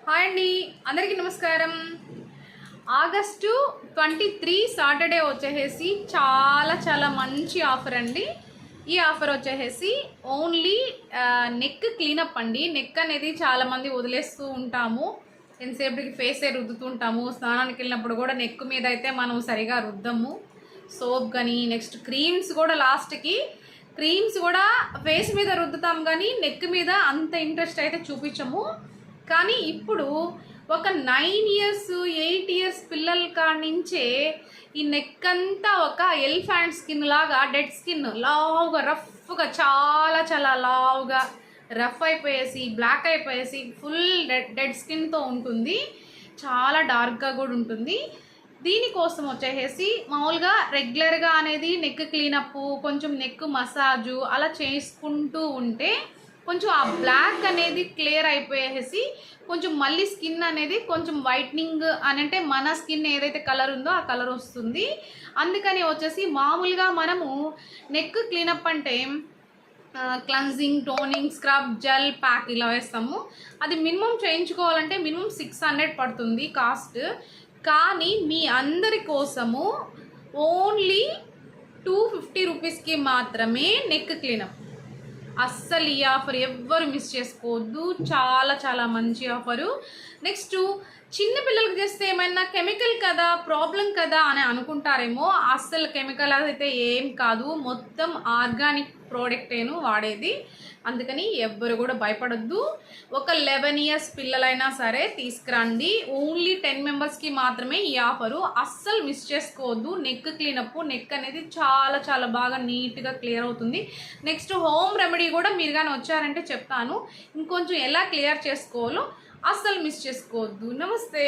Hi అండి, అందరికీ నమస్కారం. ఆగస్టు 23 సాటర్డే వచ్చేసి చాలా మంచి ఆఫర్ అండి. ఈ ఆఫర్ వచ్చేసి ఓన్లీ నెక్ క్లీనప్ అండి. నెక్ అనేది చాలామంది వదిలేస్తూ ఉంటాము, ఎంతసేపటికి ఫేసే రుద్దుతుంటాము. స్నానానికి వెళ్ళినప్పుడు కూడా నెక్ మీద అయితే మనం సరిగా రుద్దము. సోప్ కానీ నెక్స్ట్ క్రీమ్స్ కూడా లాస్ట్కి క్రీమ్స్ కూడా ఫేస్ మీద రుద్దుతాం కానీ నెక్ మీద అంత ఇంట్రెస్ట్ అయితే చూపించము. కానీ ఇప్పుడు ఒక 9 years 8 years పిల్లల కాడి నుంచే ఈ నెక్ అంతా ఒక ఎలిఫెంట్ స్కిన్ లాగా డెడ్ స్కిన్ లావుగా రఫ్గా చాలా లావుగా రఫ్ అయిపోయేసి బ్లాక్ అయిపోయేసి ఫుల్ డెడ్ స్కిన్తో ఉంటుంది. చాలా డార్క్గా కూడా ఉంటుంది. దీనికోసం వచ్చేసి మామూలుగా రెగ్యులర్గా అనేది నెక్ క్లీనప్, కొంచెం నెక్ మసాజు అలా చేసుకుంటూ ఉంటే కొంచెం ఆ బ్లాక్ అనేది క్లియర్ అయిపోయేసి కొంచెం మళ్ళీ స్కిన్ అనేది కొంచెం వైట్నింగ్ అని అంటే మన స్కిన్ ఏదైతే కలర్ ఉందో ఆ కలర్ వస్తుంది. అందుకని వచ్చేసి మామూలుగా మనము నెక్ క్లీనప్ అంటే cleansing, toning, scrub, gel pack ఇలా వేస్తాము. అది మినిమం చేయించుకోవాలంటే మినిమం 600 పడుతుంది కాస్ట్. కానీ మీ అందరి కోసము ఓన్లీ 250 రూపీస్కి మాత్రమే నెక్ క్లీనప్. అస్సలు ఈ ఆఫర్ ఎవ్వరు మిస్ చేసుకోవద్దు. చాలా మంచి ఆఫరు. నెక్స్ట్ చిన్న పిల్లలకు చేస్తే ఏమైనా కెమికల్ కదా, ప్రాబ్లం కదా అని అనుకుంటారేమో. అస్సలు కెమికల్ అయితే ఏం కాదు, మొత్తం ఆర్గానిక్ ప్రోడక్టేను వాడేది. అందుకని ఎవ్వరు కూడా భయపడొద్దు. ఒక 11 years పిల్లలైనా సరే తీసుకురండి. ఓన్లీ 10 మెంబర్స్కి మాత్రమే ఈ ఆఫరు. అస్సలు మిస్ చేసుకోవద్దు. నెక్ క్లీనప్, నెక్ అనేది చాలా బాగా నీట్గా క్లియర్ అవుతుంది. నెక్స్ట్ హోమ్ రెమెడీ కూడా మీరు కానీ వచ్చారంటే చెప్తాను, ఇంకొంచెం ఎలా క్లియర్ చేసుకోవాలో. అస్సలు మిస్ చేసుకోవద్దు. నమస్తే.